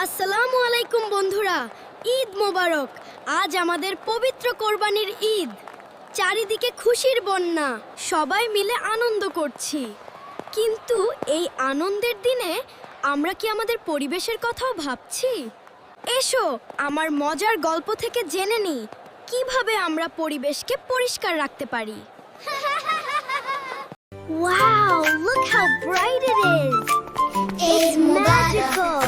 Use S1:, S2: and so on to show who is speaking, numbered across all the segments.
S1: আসসালামু আলাইকুম বন্ধুরা, ঈদ মোবারক। আজ আমাদের পবিত্র কোরবানির ঈদ। চারিদিকে খুশির বন্যা, সবাই মিলে আনন্দ করছি। কিন্তু এই আনন্দের দিনে আমরা কি আমাদের পরিবেশের কথাও ভাবছি? এসো আমার মজার গল্প থেকে জেনে নিই কিভাবে আমরা পরিবেশকে পরিষ্কার রাখতে পারি। Wow, look how bright it is. It's magical.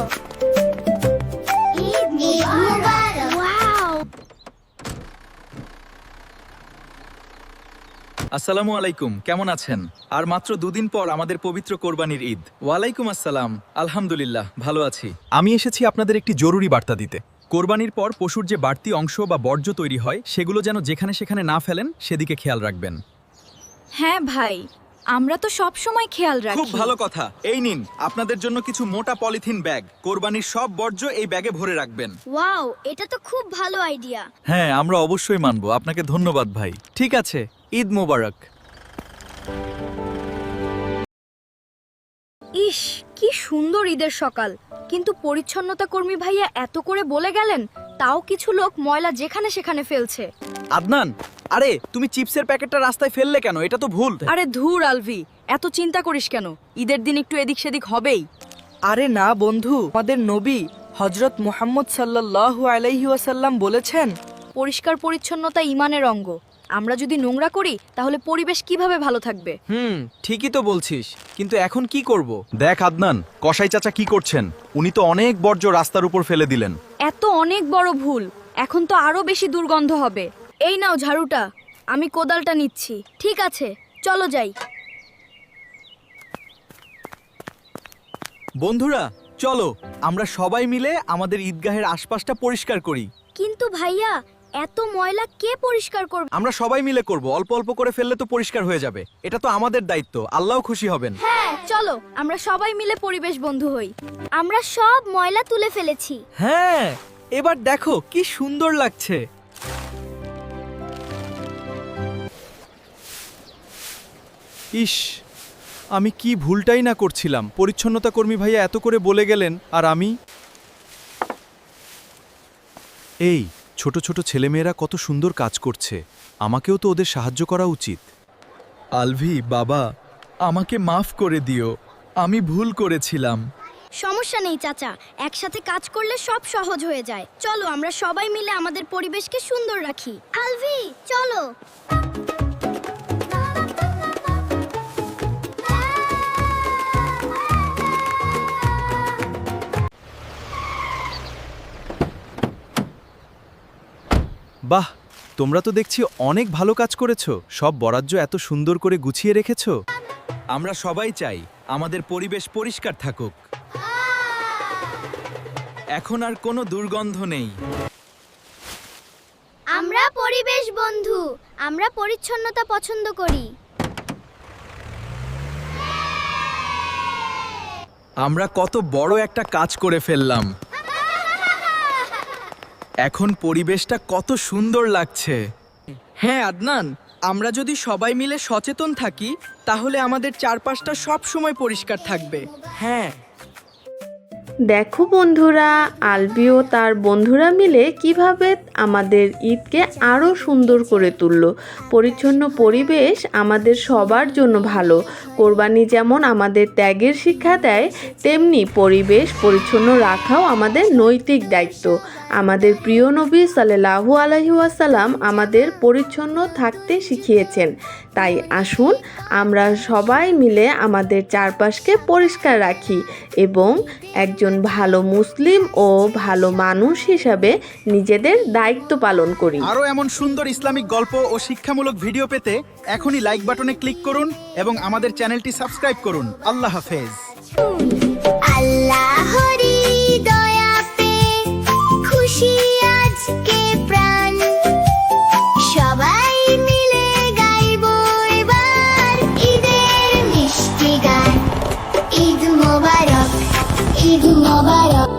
S1: Eid Mubarak. Wow.
S2: আসসালামু আলাইকুম, কেমন আছেন? আর মাত্র দুদিন পর আমাদের পবিত্র কোরবানির ঈদ। ওয়ালাইকুম আসসালাম, আলহামদুলিল্লাহ ভালো আছি।
S3: আমি এসেছি আপনাদের একটি জরুরি বার্তা দিতে।
S2: কোরবানির পর পশুর যে বাড়তি অংশ বা বর্জ্য তৈরি হয় সেগুলো যেন যেখানে সেখানে না ফেলেন, সেদিকে খেয়াল রাখবেন।
S4: হ্যাঁ ভাই, আমরা তো সব সময় খেয়াল রাখি।
S2: খুব ভালো কথা। এই নিন আপনাদের জন্য কিছু মোটা পলিথিন ব্যাগ। কোরবানির সব বর্জ্য এই ব্যাগে ভরে রাখবেন।
S1: ওয়াও, এটা তো খুব ভালো আইডিয়া।
S3: হ্যাঁ, আমরা অবশ্যই মানব। আপনাকে ধন্যবাদ ভাই। ঠিক আছে, ঈদ মোবারক।
S4: ইস, কি সুন্দর ঈদের সকাল। কিন্তু পরিচ্ছন্নতা কর্মী ভাইয়া এত করে বলে গেলেন, তাও কিছু লোক ময়লা যেখানে সেখানে ফেলছে।
S3: আদনান, আরে তুমি চিপসের প্যাকেটটা রাস্তায় ফেললে কেন? এটা তো ভুল।
S4: আরে ধুর আলভি, এত চিন্তা করিস কেন? ঈদের দিন একটু এদিক সেদিক হবেই।
S5: আরে না বন্ধু, আমাদের নবী হযরত মুহাম্মদ সাল্লাল্লাহু আলাইহি ওয়াসাল্লাম বলেছেন,
S4: পরিষ্কার পরিচ্ছন্নতা ঈমানের অঙ্গ। আমরা যদি নোংরা করি তাহলে পরিবেশ কিভাবে ভালো থাকবে?
S3: ঠিকই তো বলছিস, কিন্তু এখন কি করব? দেখ আদনান, কসাই চাচা কি করছেন? উনি তো অনেক বর্জ্য রাস্তার উপর ফেলে দিলেন।
S4: এত অনেক বড় ভুল। এখন তো আরো বেশি দুর্গন্ধ হবে।
S1: এই নাও ঝাড়ুটা, আমি কোদালটা নিচ্ছি। ঠিক আছে, চলো যাই।
S3: বন্ধুরা চলো, আমরা সবাই মিলে আমাদের ঈদগাহের আশপাশটা পরিষ্কার করি।
S1: কিন্তু ভাইয়া, এত ময়লা কে পরিষ্কার করবে?
S3: আমরা সবাই মিলে করব। অল্প অল্প করে ফেললে তো পরিষ্কার হয়ে যাবে। এটা তো আমাদের দায়িত্ব, আল্লাহও খুশি হবেন।
S1: হ্যাঁ, চলো আমরা সবাই মিলে পরিবেশ বন্ধু হই। আমরা সব ময়লা তুলে ফেলেছি।
S5: হ্যাঁ, এবার দেখো কি সুন্দর লাগছে।
S3: ইস, আমি কি ভুলটাই না করছিলাম। পরিচ্ছন্নতা কর্মী ভাইয়া এত করে বলে গেলেন, আর আমি। এই ছোট ছোট ছেলেমেয়েরা কত সুন্দর কাজ করছে, আমাকেও তো ওদের সাহায্য করা উচিত।
S2: আলভি বাবা, আমাকে মাফ করে দিও, আমি ভুল করেছিলাম।
S1: সমস্যা নেই চাচা, একসাথে কাজ করলে সব সহজ হয়ে যায়। চলো আমরা সবাই মিলে আমাদের পরিবেশকে সুন্দর রাখি। আলভি চলো।
S3: বাহ, তোমরা তো দেখছি অনেক ভালো কাজ করেছো। সব বরাজ্য এত সুন্দর করে গুছিয়ে রেখেছো।
S2: আমরা সবাই চাই আমাদের পরিবেশ পরিষ্কার থাকুক। এখন আর কোনো দুর্গন্ধ নেই।
S1: আমরা পরিবেশ বন্ধু, আমরা পরিচ্ছন্নতা পছন্দ করি।
S2: আমরা কত বড় একটা কাজ করে ফেললাম। এখন পরিবেশটা কত সুন্দর লাগছে।
S5: হ্যাঁ আদনান, আমরা যদি সবাই মিলে সচেতন থাকি তাহলে আমাদের চারপাশটা সব সময় পরিষ্কার থাকবে। হ্যাঁ,
S6: দেখো বন্ধুরা, আলবি ও তার বন্ধুরা মিলে কিভাবে আমাদের ঈদকে আরও সুন্দর করে তুললো। পরিচ্ছন্ন পরিবেশ আমাদের সবার জন্য ভালো। কোরবানি যেমন আমাদের ত্যাগের শিক্ষা দেয়, তেমনি পরিবেশ পরিচ্ছন্ন রাখাও আমাদের নৈতিক দায়িত্ব। আমাদের প্রিয় নবী সাল্লাল্লাহু আলাইহি ওয়াসাল্লাম আমাদের পরিচ্ছন্ন থাকতে শিখিয়েছেন। তাই আসুন আমরা সবাই মিলে আমাদের চারপাশকে পরিষ্কার রাখি এবং একজন ভালো মুসলিম ও ভালো মানুষ হিসাবে নিজেদের দায়িত্ব পালন করি।
S2: আরও এমন সুন্দর ইসলামিক গল্প ও শিক্ষামূলক ভিডিও পেতে এখনই লাইক বাটনে ক্লিক করুন এবং আমাদের চ্যানেলটি সাবস্ক্রাইব করুন। আল্লাহ হাফেজ।
S7: আল্লাহরি দয়াতে খুশি আজকে প্রাণ, সবাই মিলে গাইবো এবার ঈদের মিষ্টি গান। ঈদ মোবারক, ঈদ মোবারক।